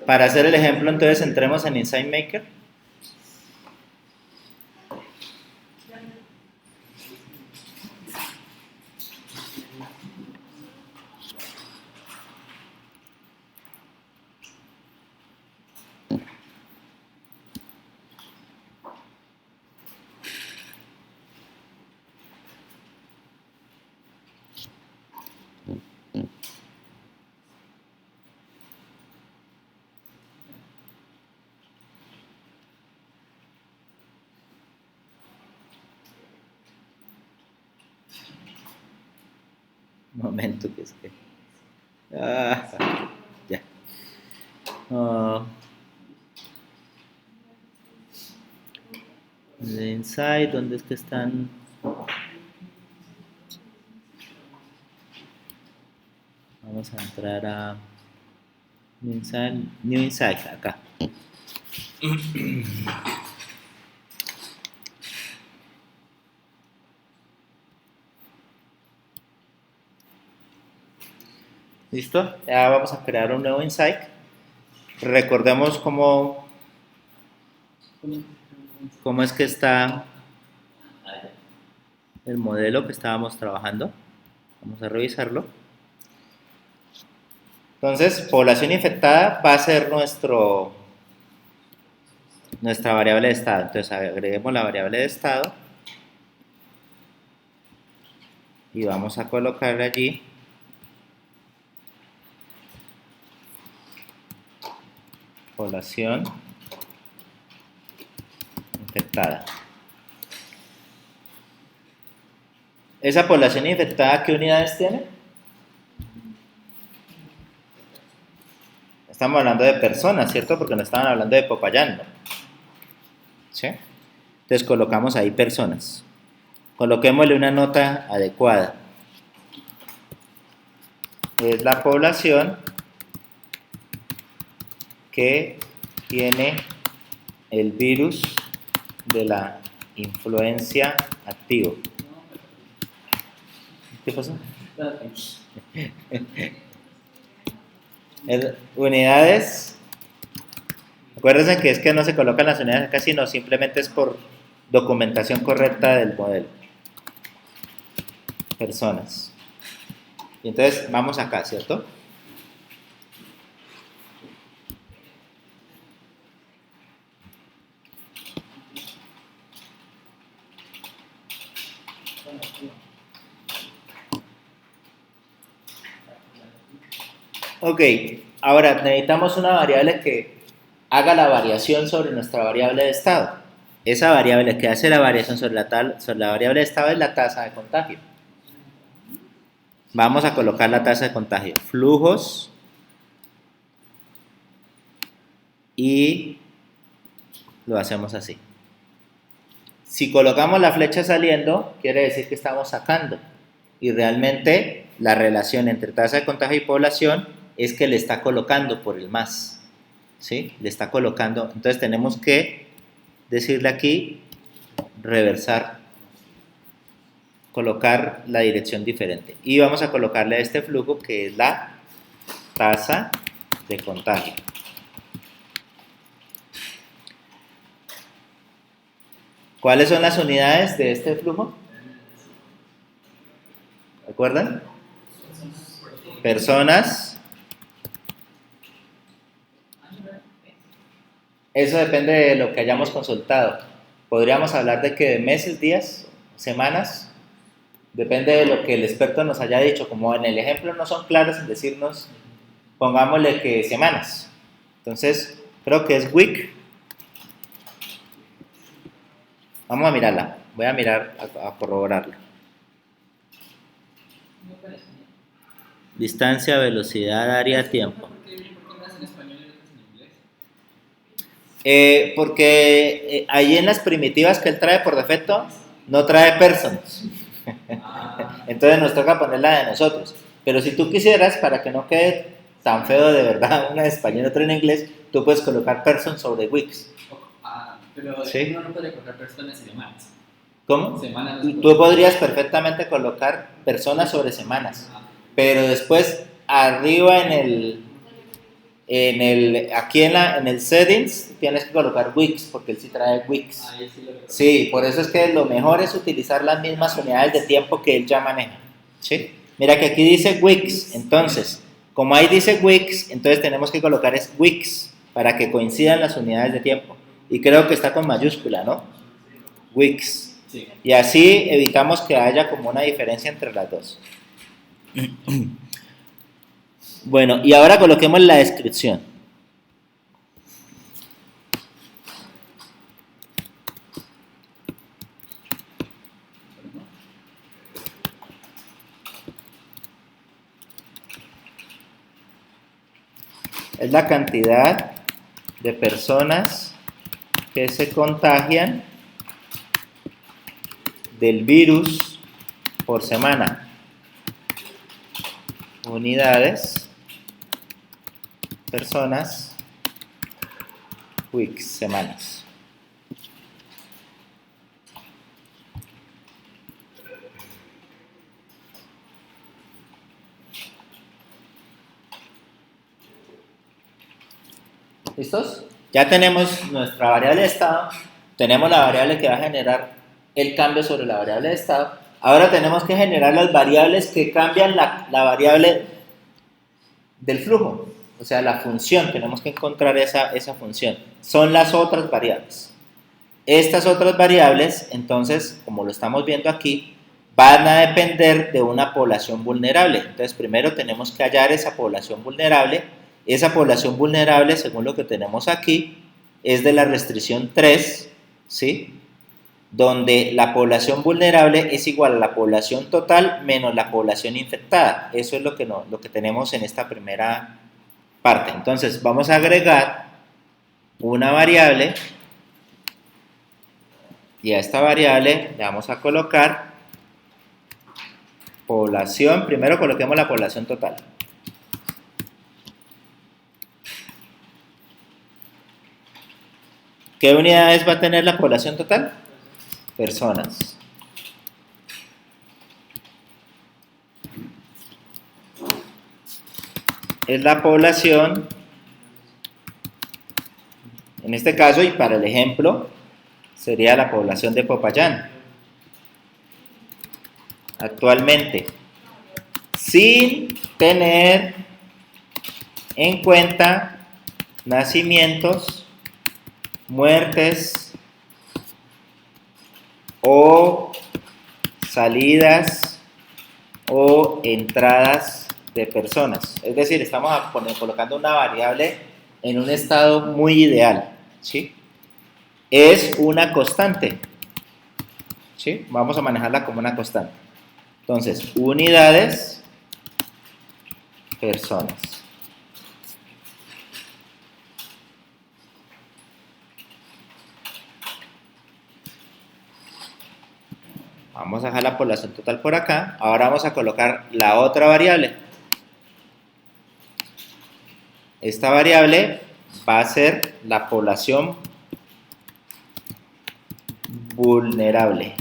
Para hacer el ejemplo, entonces entremos en Insight Maker. Un momento que es que... ya. De Insight, ¿dónde es que están? Vamos a entrar a New Insight, acá. ¿Listo? Ya vamos a crear un nuevo Insight. Recordemos cómo es que está el modelo que estábamos trabajando. Vamos a revisarlo. Entonces, población infectada va a ser nuestra variable de estado. Entonces, agreguemos la variable de estado y vamos a colocar allí población infectada. ¿Esa población infectada qué unidades tiene? Estamos hablando de personas, ¿cierto? Porque no estaban hablando de Popayán, ¿no? ¿Sí? Entonces colocamos ahí personas. Coloquémosle una nota adecuada. Es la población que tiene el virus de la influencia activo. ¿Qué pasó? Unidades. Acuérdense que es que no se colocan las unidades acá, sino simplemente es por documentación correcta del modelo. Personas. Y entonces vamos acá, ¿cierto? Ok, ahora necesitamos una variable que haga la variación sobre nuestra variable de estado. Esa variable que hace la variación sobre la variable de estado es la tasa de contagio. Vamos a colocar la tasa de contagio. Flujos y lo hacemos así. Si colocamos la flecha saliendo, quiere decir que estamos sacando. Y realmente la relación entre tasa de contagio y población es que le está colocando por el más. ¿Sí? Le está colocando. Entonces tenemos que decirle aquí, reversar, colocar la dirección diferente. Y vamos a colocarle a este flujo que es la tasa de contagio. ¿Cuáles son las unidades de este flujo? ¿Recuerdan? Personas. Eso depende de lo que hayamos consultado. Podríamos hablar de que de meses, días, semanas. Depende de lo que el experto nos haya dicho. Como en el ejemplo no son claros en decirnos, pongámosle que semanas. Entonces, creo que es week. Vamos a mirarla. Voy a mirar, a corroborarla. Distancia, velocidad, área, tiempo. Porque ahí en las primitivas que él trae por defecto, no trae persons. Entonces nos toca ponerla de nosotros. Pero si tú quisieras, para que no quede tan feo de verdad, una en español y otra en inglés, tú puedes colocar person sobre weeks. Pero ¿sí? Uno no puede colocar personas y semanas. ¿Cómo? Semanas Tú podrías perfectamente colocar personas sobre semanas. Pero después, arriba en el Aquí en el settings tienes que colocar weeks, porque él sí trae weeks. Ahí sí lo recuerdo. Sí, por eso es que lo mejor es utilizar las mismas unidades de tiempo que él ya maneja. ¿Sí? Mira que aquí dice weeks, entonces, como ahí dice weeks, entonces tenemos que colocar es weeks para que coincidan las unidades de tiempo. Y creo que está con mayúscula, ¿no? Weeks. Sí. Y así evitamos que haya como una diferencia entre las dos. Bueno, y ahora coloquemos la descripción. Es la cantidad de personas que se contagian del virus por semana. Unidades, personas, weeks, semanas. ¿Listos? Ya tenemos nuestra variable de estado, tenemos la variable que va a generar el cambio sobre la variable de estado. Ahora tenemos que generar las variables que cambian la variable del flujo, o sea, la función. Tenemos que encontrar esa función. Son las otras variables. Estas otras variables, entonces, como lo estamos viendo aquí, van a depender de una población vulnerable. Entonces, primero tenemos que hallar esa población vulnerable. Esa población vulnerable, según lo que tenemos aquí, es de la restricción 3, ¿sí? Donde la población vulnerable es igual a la población total menos la población infectada. Eso es lo que tenemos en esta primera parte. Entonces, vamos a agregar una variable y a esta variable le vamos a colocar población. Primero coloquemos la población total. ¿Qué unidades va a tener la población total? Personas. Es la población, en este caso y para el ejemplo, sería la población de Popayán. Actualmente, sin tener en cuenta nacimientos, muertes o salidas o entradas de personas. Es decir, estamos colocando una variable en un estado muy ideal, ¿sí? Es una constante, ¿sí? Vamos a manejarla como una constante. Entonces, unidades, personas. Vamos a dejar la población total por acá. Ahora vamos a colocar la otra variable. Esta variable va a ser la población vulnerable.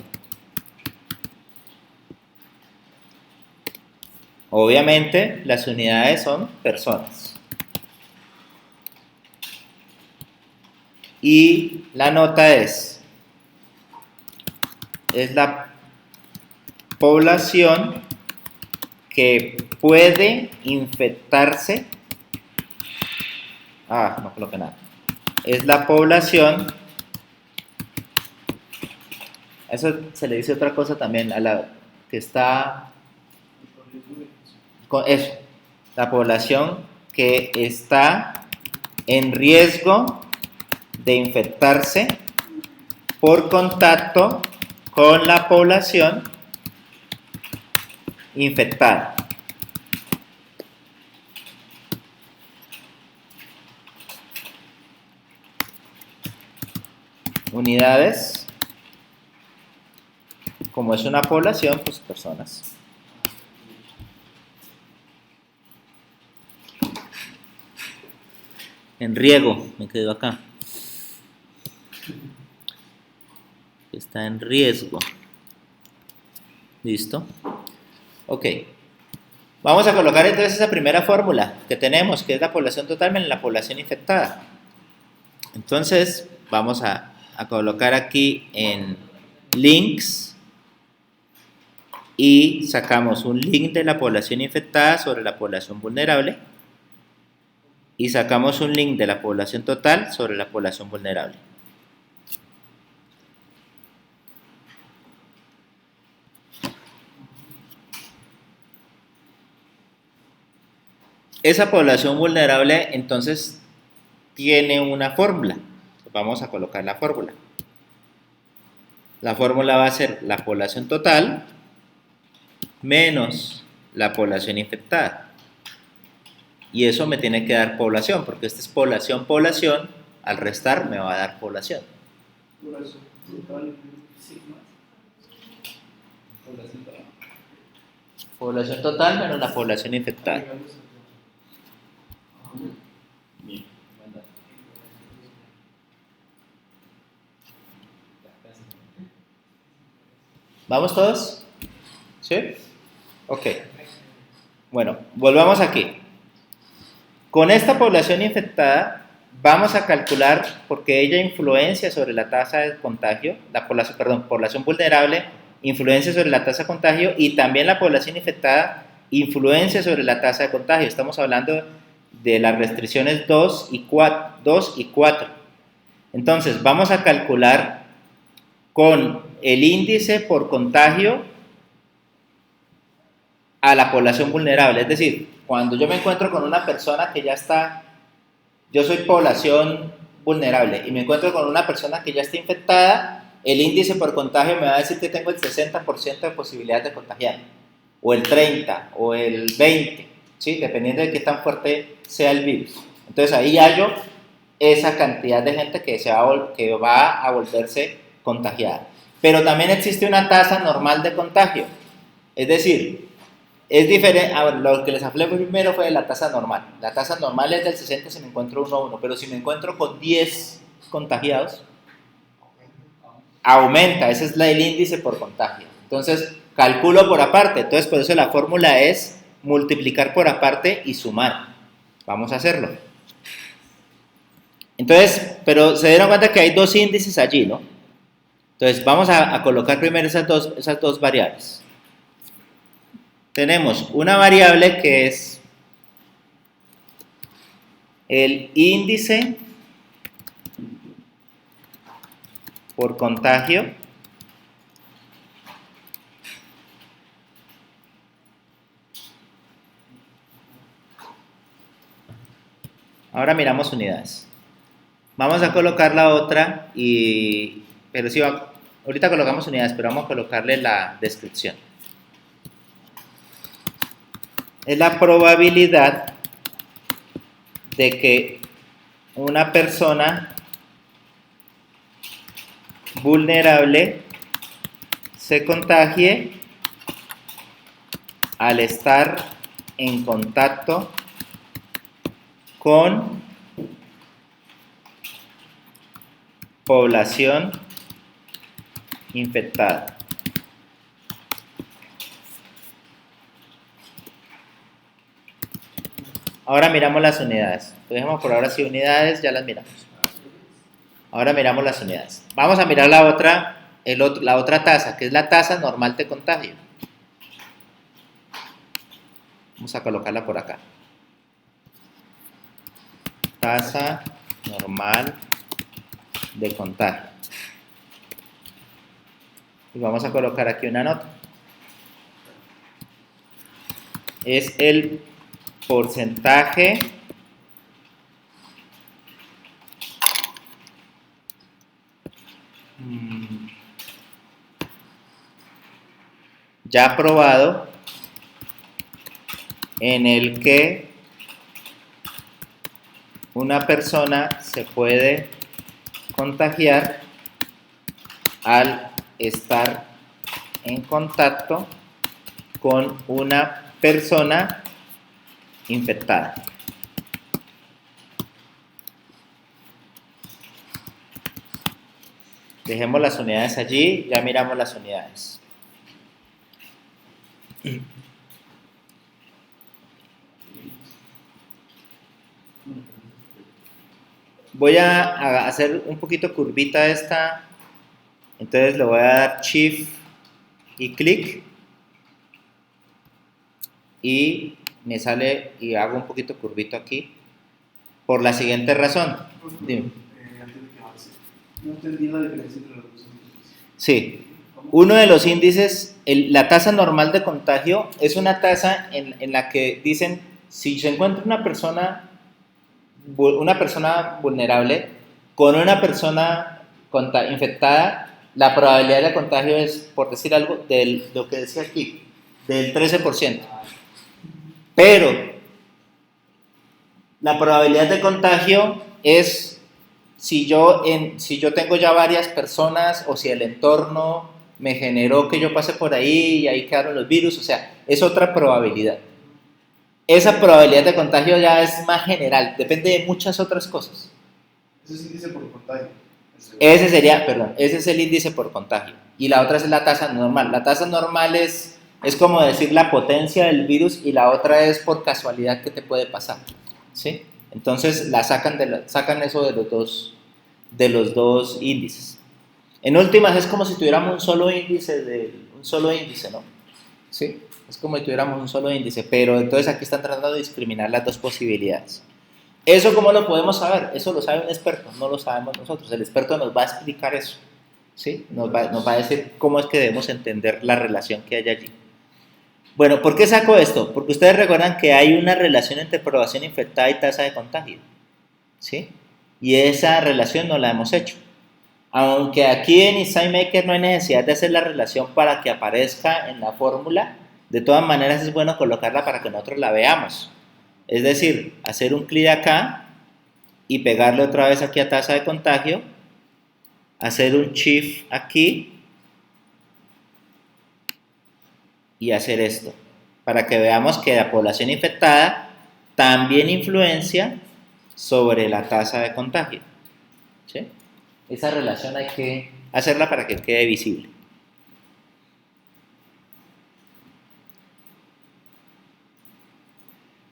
Obviamente, las unidades son personas. Y la nota es la población que puede infectarse. No coloqué nada. Es la población. Eso se le dice otra cosa también a la que está con eso. La población que está en riesgo de infectarse por contacto con la población infectada. Unidades, como es una población, pues personas. En riego, me quedo acá. Está en riesgo. ¿Listo? Ok. Vamos a colocar entonces esa primera fórmula que tenemos, que es la población total menos la población infectada. Entonces, vamos a colocar aquí en links y sacamos un link de la población infectada sobre la población vulnerable y sacamos un link de la población total sobre la población vulnerable. Esa población vulnerable entonces tiene una fórmula. Vamos a colocar la fórmula. La fórmula va a ser la población total menos la población infectada. Y eso me tiene que dar población, porque esta es población, población, al restar me va a dar población. Población total, sigma. Población total. Población total menos la población infectada. ¿Vamos todos? ¿Sí? Ok. Bueno, volvamos aquí. Con esta población infectada vamos a calcular, porque ella influencia sobre la tasa de contagio, la población, población vulnerable influencia sobre la tasa de contagio y también la población infectada influencia sobre la tasa de contagio. Estamos hablando de las restricciones 2 y 4. Entonces, vamos a calcular con el índice por contagio a la población vulnerable. Es decir, cuando yo me encuentro con una persona que ya está, yo soy población vulnerable y me encuentro con una persona que ya está infectada, el índice por contagio me va a decir que tengo el 60% de posibilidad de contagiar, o el 30%, o el 20%, ¿sí? Dependiendo de qué tan fuerte sea el virus. Entonces ahí hallo esa cantidad de gente que va a volverse contagiada. Pero también existe una tasa normal de contagio, es decir, es diferente. Lo que les hablé primero fue de la tasa normal. La tasa normal es del 60 si me encuentro 1 a 1, pero si me encuentro con 10 contagiados, aumenta, ese es el índice por contagio. Entonces, calculo por aparte. Entonces, por eso la fórmula es multiplicar por aparte y sumar. Vamos a hacerlo. Entonces, pero se dieron cuenta que hay dos índices allí, ¿no? Entonces, vamos a colocar primero esas dos variables. Tenemos una variable que es el índice por contagio ahora miramos unidades. Vamos a colocar la otra pero sí, ahorita colocamos unidades, pero vamos a colocarle la descripción. Es la probabilidad de que una persona vulnerable se contagie al estar en contacto con población infectada. Ahora miramos las unidades. Dejemos por ahora sí unidades, ya las miramos. Ahora miramos las unidades. Vamos a mirar la otra tasa, que es la tasa normal de contagio. Vamos a colocarla por acá. Tasa normal de contagio. Y vamos a colocar aquí una nota. Es el porcentaje ya probado en el que una persona se puede contagiar al estar en contacto con una persona infectada. Dejemos las unidades allí, ya miramos las unidades. voy a hacer un poquito curvita esta, entonces le voy a dar Shift y clic y me sale y hago un poquito curvito aquí por la siguiente razón. Dime. Antes de que avance, no entendí la diferencia entre los dos índices. Sí, uno de los índices, la tasa normal de contagio, es una tasa en la que dicen, si se encuentra una persona vulnerable con una persona infectada, la probabilidad de contagio es, por decir algo, de lo que decía aquí, del 13%. Pero la probabilidad de contagio es si yo tengo ya varias personas o si el entorno me generó que yo pase por ahí y ahí quedaron los virus, o sea, es otra probabilidad. Esa probabilidad de contagio ya es más general, depende de muchas otras cosas. Ese es índice por contagio. Ese es el índice por contagio. Y la otra es la tasa normal. La tasa normal es como decir la potencia del virus y la otra es por casualidad que te puede pasar. ¿Sí? Entonces sacan eso de los dos índices. En últimas es como si tuviéramos un solo índice, ¿no? ¿Sí? Es como si tuviéramos un solo índice, pero entonces aquí están tratando de discriminar las dos posibilidades. ¿Eso cómo lo podemos saber? Eso lo sabe un experto, no lo sabemos nosotros. El experto nos va a explicar eso, ¿sí? Nos va a decir cómo es que debemos entender la relación que hay allí. Bueno, ¿por qué saco esto? Porque ustedes recuerdan que hay una relación entre población infectada y tasa de contagio, ¿sí? Y esa relación no la hemos hecho. Aunque aquí en SciMaker no hay necesidad de hacer la relación para que aparezca en la fórmula, de todas maneras es bueno colocarla para que nosotros la veamos. Es decir, hacer un clic acá y pegarle otra vez aquí a tasa de contagio, hacer un shift aquí y hacer esto, para que veamos que la población infectada también influencia sobre la tasa de contagio. ¿Sí? Esa relación hay que hacerla para que quede visible.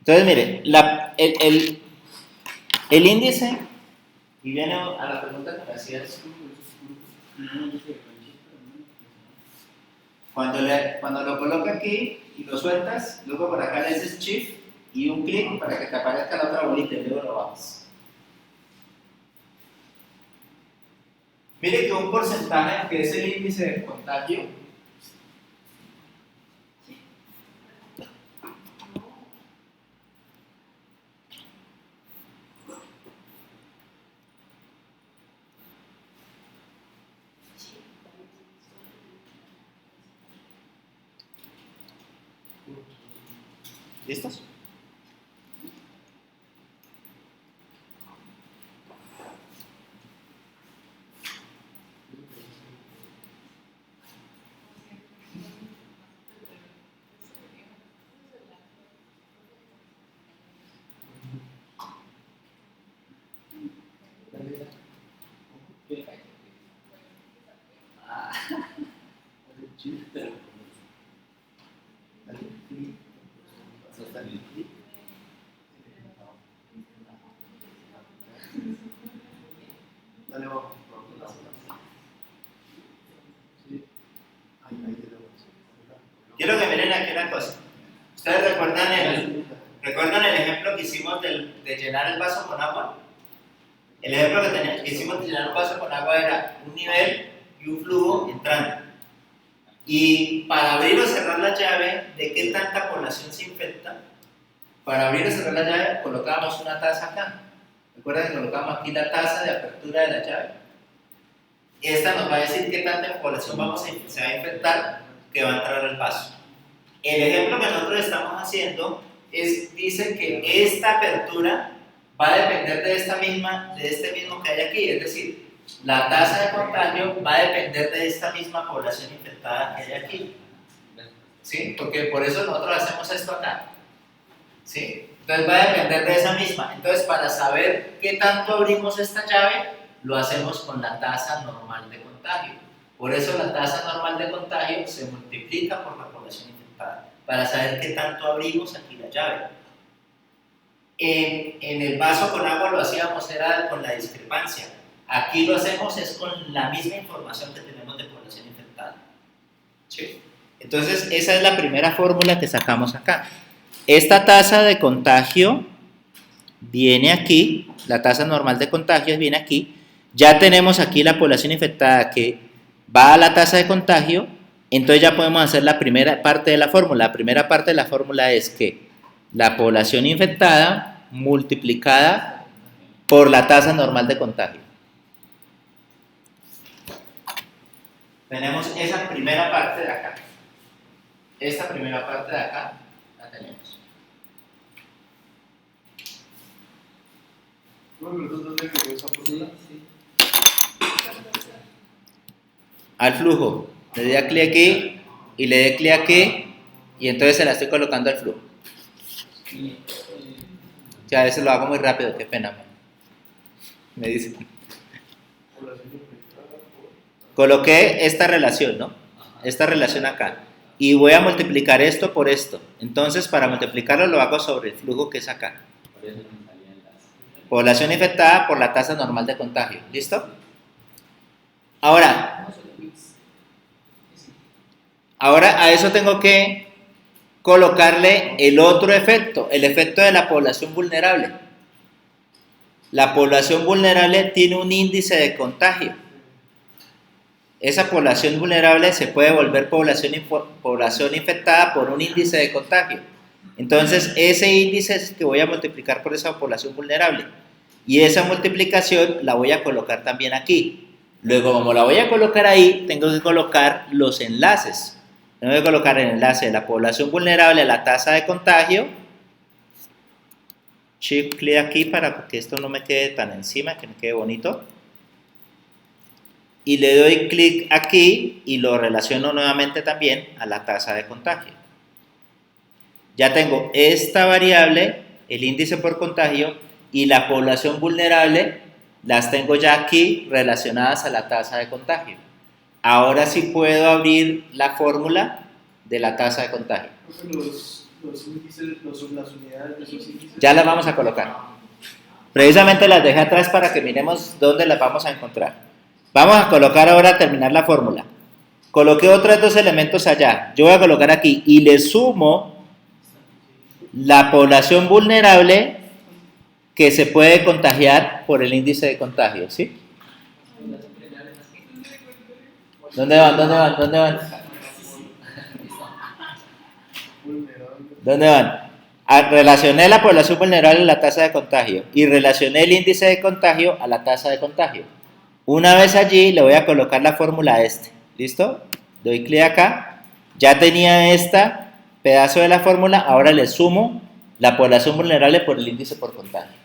Entonces, mire, el índice, y viene a la pregunta que me hacías, cuando lo coloca aquí y lo sueltas, luego por acá le haces shift y un clic para que te aparezca la otra bolita y luego lo bajas. Mire que un porcentaje, que es el índice de contagio, ¿listos? Dale abajo. Sí. Ahí te lo Quiero que miren aquí una cosa. ¿Ustedes recuerdan el ejemplo que hicimos de llenar el vaso con agua? El ejemplo que hicimos de llenar un vaso con agua era un nivel y un flujo entrando. Y para abrir o cerrar la llave, ¿de qué tanta población se infecta? Para abrir o cerrar la llave colocábamos una taza acá. ¿Recuerdan que colocamos aquí la taza de apertura de la llave? Esta nos va a decir qué tanta población se va a infectar que va a entrar al vaso. El ejemplo que nosotros estamos haciendo dice que esta apertura va a depender de este mismo que hay aquí, es decir, la tasa de contagio va a depender de esta misma población infectada que hay aquí. ¿Sí? Porque por eso nosotros hacemos esto acá. ¿Sí? Entonces va a depender de esa misma. Entonces, para saber qué tanto abrimos esta llave, lo hacemos con la tasa normal de contagio. Por eso la tasa normal de contagio se multiplica por la población infectada, para saber qué tanto abrimos aquí la llave. En el vaso con agua lo hacíamos era con la discrepancia. Aquí lo hacemos es con la misma información que tenemos de población infectada. ¿Sí? Entonces, esa es la primera fórmula que sacamos acá. Esta tasa de contagio viene aquí, la tasa normal de contagio viene aquí. Ya tenemos aquí la población infectada que va a la tasa de contagio, entonces ya podemos hacer la primera parte de la fórmula. La primera parte de la fórmula es que la población infectada multiplicada por la tasa normal de contagio. Tenemos esa primera parte de acá. Esta primera parte de acá la tenemos. Al flujo, le doy clic aquí y le doy clic aquí y entonces se la estoy colocando al flujo. Ya a veces lo hago muy rápido, qué pena. Me dice. Coloqué esta relación, ¿no? Esta relación acá. Y voy a multiplicar esto por esto. Entonces, para multiplicarlo lo hago sobre el flujo que es acá. Población infectada por la tasa normal de contagio. ¿Listo? Ahora a eso tengo que colocarle el otro efecto, el efecto de la población vulnerable. La población vulnerable tiene un índice de contagio. Esa población vulnerable se puede volver población infectada por un índice de contagio. Entonces, ese índice es el que voy a multiplicar por esa población vulnerable. Y esa multiplicación la voy a colocar también aquí. Luego, como la voy a colocar ahí, tengo que colocar los enlaces. Tengo que colocar el enlace de la población vulnerable a la tasa de contagio. Shift clic aquí para que esto no me quede tan encima, que me quede bonito. Y le doy clic aquí y lo relaciono nuevamente también a la tasa de contagio. Ya tengo esta variable, el índice por contagio, y la población vulnerable, las tengo ya aquí relacionadas a la tasa de contagio. Ahora sí puedo abrir la fórmula de la tasa de contagio. Las unidades de esos índices. Ya las vamos a colocar. Precisamente las dejé atrás para que miremos dónde las vamos a encontrar. Vamos a colocar ahora, terminar la fórmula. Coloqué otros dos elementos allá. Yo voy a colocar aquí y le sumo la población vulnerable que se puede contagiar por el índice de contagio, ¿sí? ¿Dónde van? ¿Dónde van? ¿Dónde van? ¿Dónde van? Relacioné la población vulnerable a la tasa de contagio y relacioné el índice de contagio a la tasa de contagio. Una vez allí le voy a colocar la fórmula ¿listo? Doy clic acá, ya tenía este pedazo de la fórmula, ahora le sumo la población vulnerable por el índice por contagio.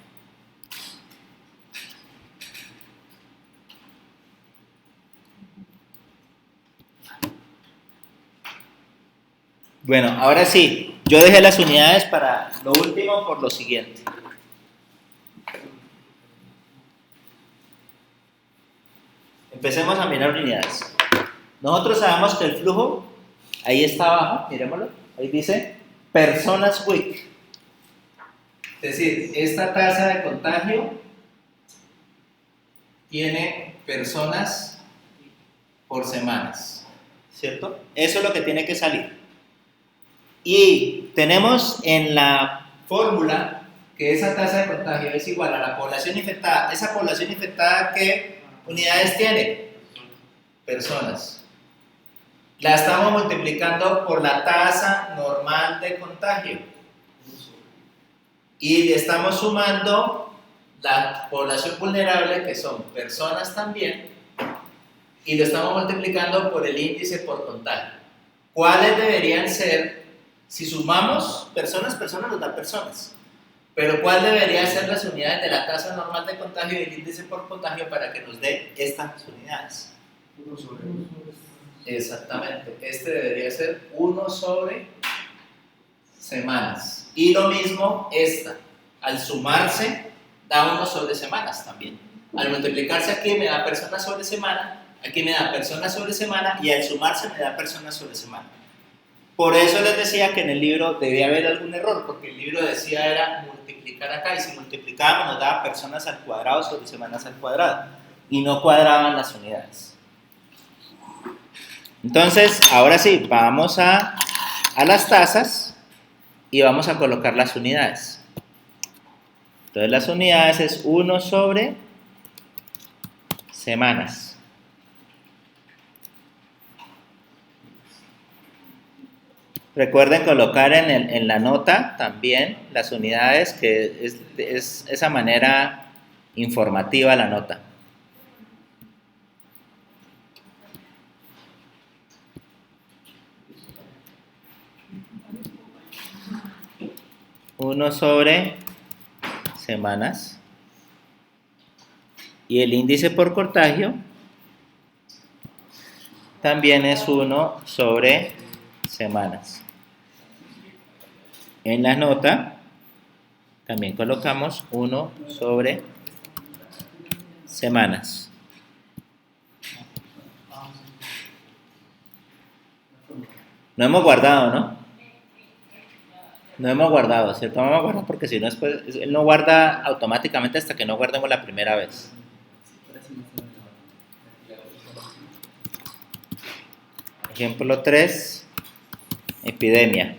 Bueno, ahora sí, yo dejé las unidades para lo último por lo siguiente. Empecemos a mirar unidades. Nosotros sabemos que el flujo, ahí está abajo, miremoslo, ahí dice personas week. Es decir, esta tasa de contagio tiene personas por semanas, ¿cierto? Eso es lo que tiene que salir. Y tenemos en la fórmula que esa tasa de contagio es igual a la población infectada. ¿Esa población infectada qué unidades tiene? Personas. La estamos multiplicando por la tasa normal de contagio. Y le estamos sumando la población vulnerable, que son personas también, y lo estamos multiplicando por el índice por contagio. ¿Cuáles deberían ser? Si sumamos personas nos da personas. Pero ¿cuál debería ser las unidades de la tasa normal de contagio y el índice por contagio para que nos dé estas unidades? 1 sobre 1. Exactamente. Este debería ser 1 sobre semanas. Y lo mismo esta. Al sumarse da 1 sobre semanas también. Al multiplicarse aquí me da personas sobre semana, aquí me da personas sobre semana y al sumarse me da personas sobre semana. Por eso les decía que en el libro debía haber algún error, porque el libro decía era multiplicar acá, y si multiplicábamos nos daba personas al cuadrado sobre semanas al cuadrado, y no cuadraban las unidades. Entonces, ahora sí, vamos a las tasas y vamos a colocar las unidades. Entonces las unidades es 1 sobre semanas. Recuerden colocar en la nota también las unidades, que es esa manera informativa la nota. Uno sobre semanas. Y el índice por contagio también es 1 sobre semanas. En la nota también colocamos 1 sobre semanas. No hemos guardado, ¿no? No hemos guardado, ¿cierto? No hemos guardado porque si no después, él no guarda automáticamente hasta que no guardemos la primera vez. Ejemplo 3, epidemia.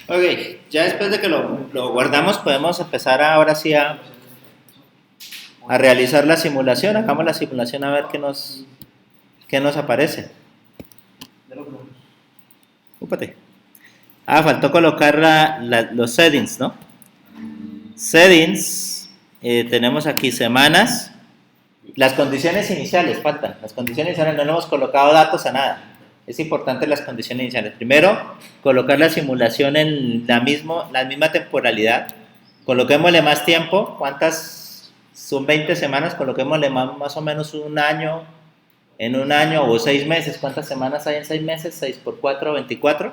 Ok, ya después de que lo guardamos podemos empezar ahora sí a realizar la simulación. Hagamos la simulación a ver qué nos aparece. Úpate. Faltó colocar los settings, ¿no? Settings, tenemos aquí semanas. Las condiciones iniciales faltan. Las condiciones iniciales no le hemos colocado datos a nada. Es importante las condiciones iniciales. Primero, colocar la simulación en la misma temporalidad. Coloquémosle más tiempo. ¿Cuántas? Son 20 semanas. Coloquémosle más o menos un año. En un año o 6 meses. ¿Cuántas semanas hay en 6 meses? 6 por 4, 24.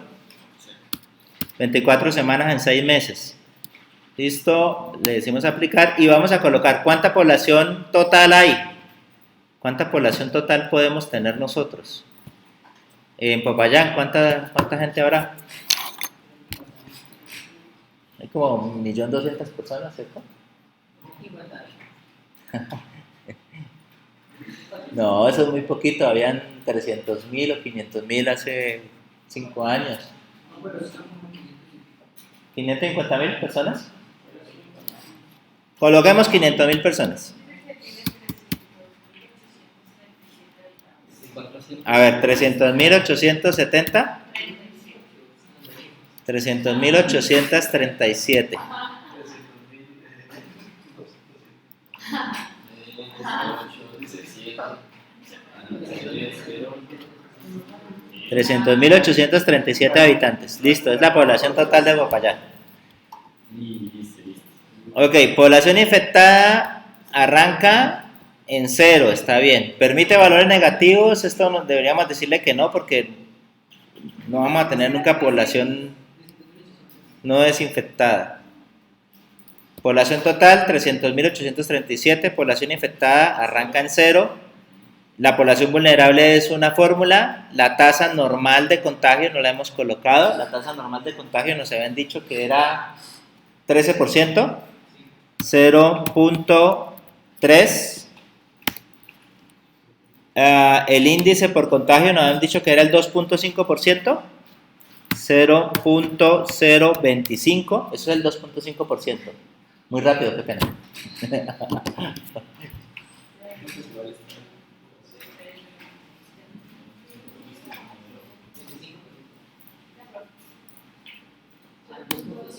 24 semanas en 6 meses. Listo. Le decimos aplicar y vamos a colocar cuánta población total hay. ¿Cuánta población total podemos tener nosotros? En Popayán, ¿cuánta gente habrá? Hay como 1.200.000 personas, ¿cierto? No, eso es muy poquito. Habían 300.000 o 500.000 hace 5 años. ¿550.000 personas? Coloquemos 500.000 personas. A ver, 300.870. 300.837. 300.837 habitantes. Listo, es la población total de Popayán. Ok, población infectada arranca en 0, está bien. ¿Permite valores negativos? Esto deberíamos decirle que no, porque no vamos a tener nunca población no desinfectada. Población total, 300.837. Población infectada arranca en 0. La población vulnerable es una fórmula. La tasa normal de contagio no la hemos colocado. La tasa normal de contagio nos habían dicho que era 13%. 0.3. El índice por contagio nos habían dicho que era el 2.5%. 0.025. Eso es el 2.5%. Muy rápido, qué pena.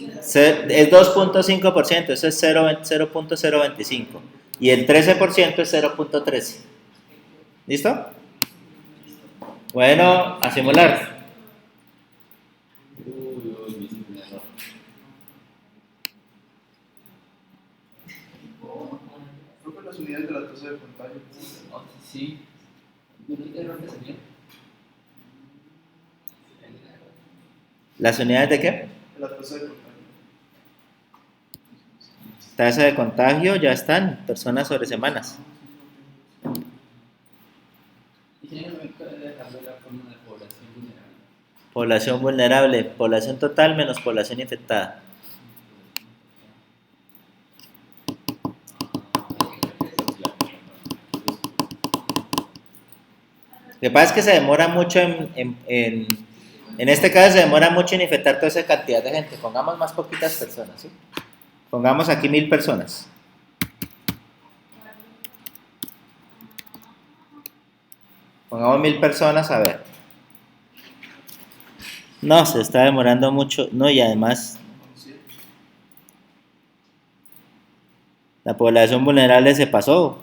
Es 2.5%, eso es 0.025. Y el 13% es 0.13. ¿Listo? Bueno, a simular. Uy, me hice un error. Creo que las unidades de la tasa de contagio. Oh, sí. ¿Qué error me salió? ¿Las unidades de qué? De la tasa de contagio. Tasa de contagio ya están, personas sobre semanas. Y tiene que dejarlo de la forma de población vulnerable. Población vulnerable, población total menos población infectada. Lo que pasa es que se demora mucho en este caso se demora mucho en infectar toda esa cantidad de gente. Pongamos más poquitas personas, ¿sí? Pongamos aquí 1000 personas. Pongamos 1000 personas, a ver. No, se está demorando mucho. No, y además la población vulnerable se pasó.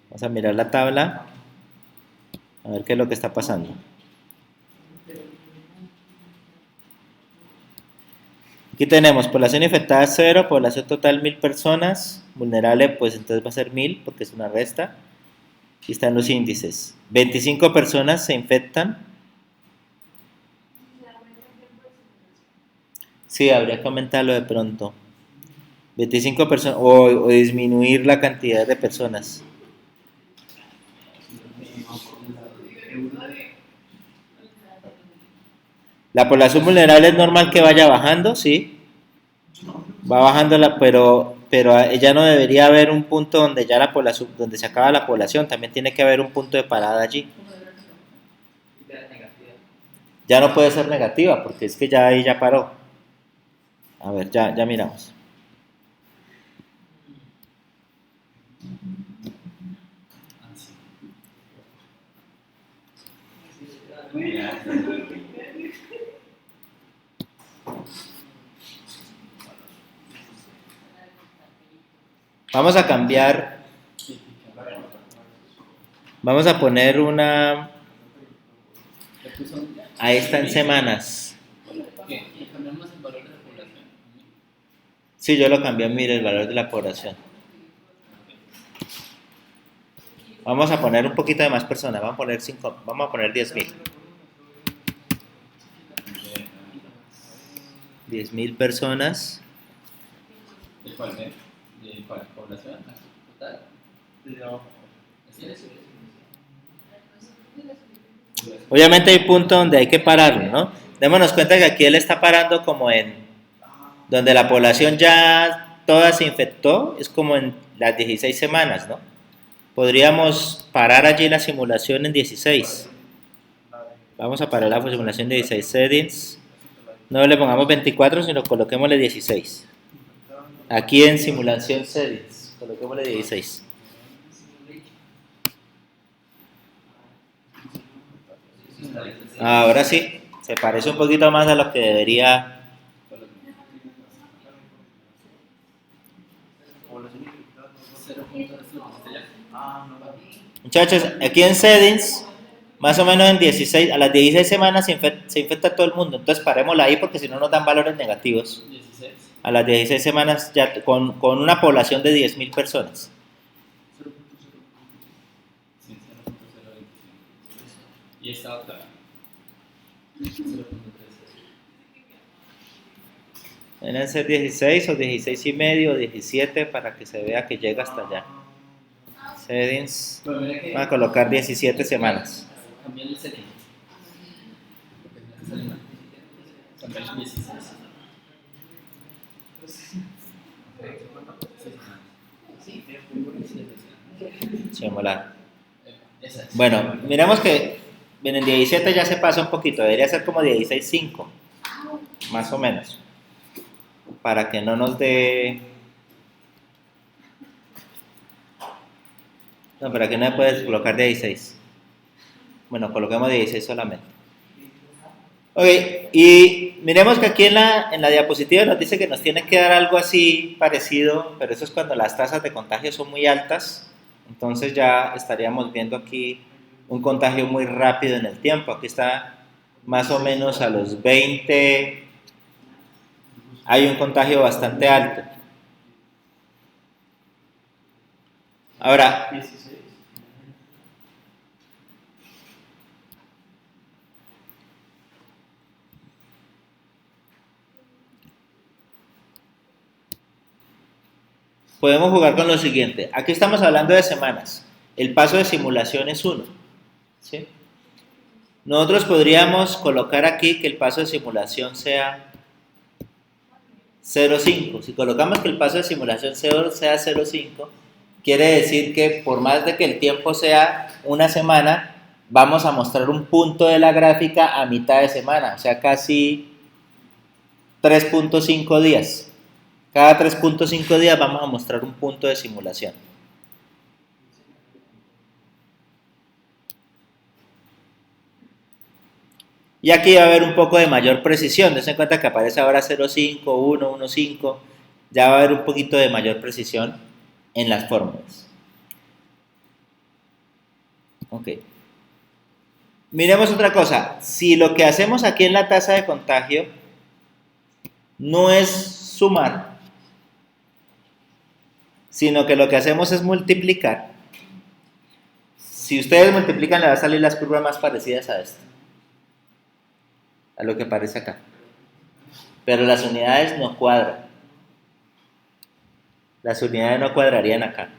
Vamos a mirar la tabla. A ver qué es lo que está pasando. Aquí tenemos población infectada 0, población total 1000 personas, vulnerable pues entonces va a ser 1000 porque es una resta. Aquí están los índices. 25 personas se infectan. Sí, habría que aumentarlo de pronto. 25 personas o disminuir la cantidad de personas. La población vulnerable es normal que vaya bajando, sí. Va bajando, pero ya no debería haber un punto donde ya la población, donde se acaba la población. También tiene que haber un punto de parada allí. Ya no puede ser negativa porque es que ya ahí ya paró. A ver, ya miramos. Vamos a cambiar. Vamos a poner una. Ahí está en semanas. ¿Qué? ¿Cambiamos el valor de la población? Sí, yo lo cambié, mire, el valor de la población. Vamos a poner un poquito de más personas, vamos a poner 5, vamos a poner 10.000. 10.000 personas. ¿De cuál? ¿De cuál? ¿Población? ¿Total? Obviamente hay punto donde hay que pararlo, ¿no? Démonos cuenta que aquí él está parando como en donde la población ya toda se infectó, es como en las 16 semanas, ¿no? Podríamos parar allí la simulación en 16. Vamos a parar la simulación de 16 settings. No le pongamos 24, sino coloquémosle 16. Aquí en simulación settings, coloquémosle 16. Ahora sí, se parece un poquito más a lo que debería. Muchachos, aquí en settings, más o menos en 16, a las 16 semanas se infecta todo el mundo. Entonces parémosla ahí porque si no nos dan valores negativos. 16. A las 16 semanas ya con una población de 10.000 personas. Sí, 0.025. Y esta otra. 0.13. Deben ser 16 o 16 y medio o 17 para que se vea que llega hasta allá. Settings. Bueno, mira que. Vamos a colocar 17 semanas. Cambiar el setting. Cambiar el 16. Simular. Esa es. Bueno, miremos que en el 17 ya se pasa un poquito. Debería ser como 16.5. Más o menos. Para que no nos dé No, pero aquí no puedes colocar 16. Bueno, coloquemos 16 solamente. Ok, y miremos que aquí en la diapositiva nos dice que nos tiene que dar algo así parecido, pero eso es cuando las tasas de contagio son muy altas. Entonces ya estaríamos viendo aquí un contagio muy rápido en el tiempo. Aquí está más o menos a los 20, hay un contagio bastante alto. Ahora, 16. podemos jugar con lo siguiente. Aquí estamos hablando de semanas. El paso de simulación es 1. ¿Sí? Nosotros podríamos colocar aquí que el paso de simulación sea 0,5. Si colocamos que el paso de simulación sea 0,5, quiere decir que por más de que el tiempo sea una semana, vamos a mostrar un punto de la gráfica a mitad de semana, o sea, casi 3.5 días. Cada 3.5 días vamos a mostrar un punto de simulación. Y aquí va a haber un poco de mayor precisión. Dense cuenta que aparece ahora 0,5, 1, 1,5. Ya va a haber un poquito de mayor precisión en las fórmulas. Ok. Miremos otra cosa. Si lo que hacemos aquí en la tasa de contagio no es sumar, sino que lo que hacemos es multiplicar. Si ustedes multiplican, le va a salir las curvas más parecidas a esta, a lo que aparece acá. Pero las unidades no cuadran. Las unidades no cuadrarían acá.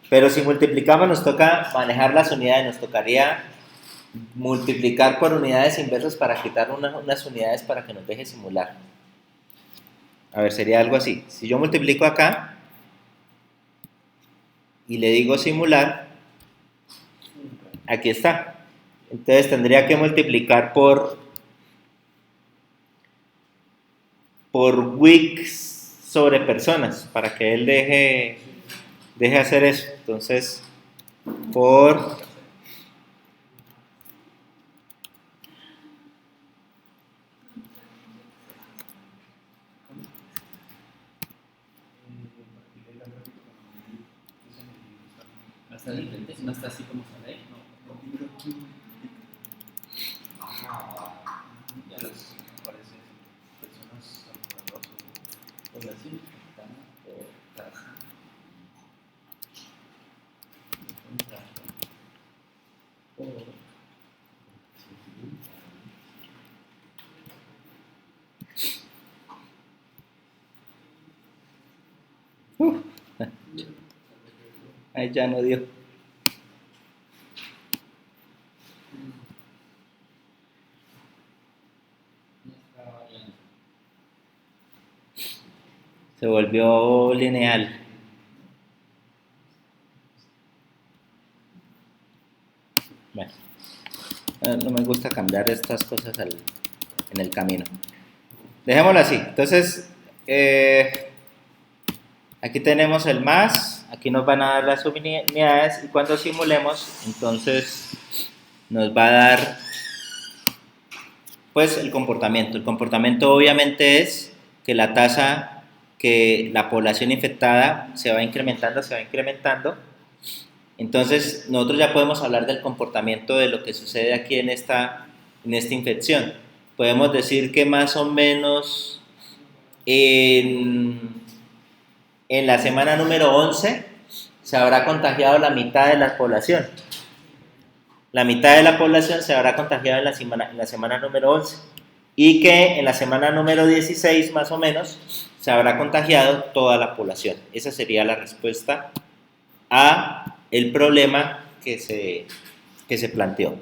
Pero si multiplicamos nos toca manejar las unidades, nos tocaría multiplicar por unidades inversas para quitar unas unidades para que nos deje simular. A ver, sería algo así. Si yo multiplico acá y le digo simular, aquí está. Entonces tendría que multiplicar por weeks sobre personas para que él deje hacer eso. Entonces, por No está diferente, no está así como sale ahí, ¿no? Ya los Parece personas alrededor. pues así multiplicamos por tasa. Por ahí ya no dio. Se volvió lineal. Bueno, no me gusta cambiar estas cosas en el camino. Dejémoslo así. Entonces, aquí tenemos el más, aquí nos van a dar las unidades y cuando simulemos, entonces nos va a dar pues el comportamiento. El comportamiento obviamente es que la tasa, que la población infectada se va incrementando. Entonces nosotros ya podemos hablar del comportamiento de lo que sucede aquí en esta infección. Podemos decir que más o menos en la semana número 11 se habrá contagiado la mitad de la población. La mitad de la población se habrá contagiado en la semana número 11. Y que en la semana número 16 más o menos se habrá contagiado toda la población. Esa sería la respuesta a el problema que se planteó.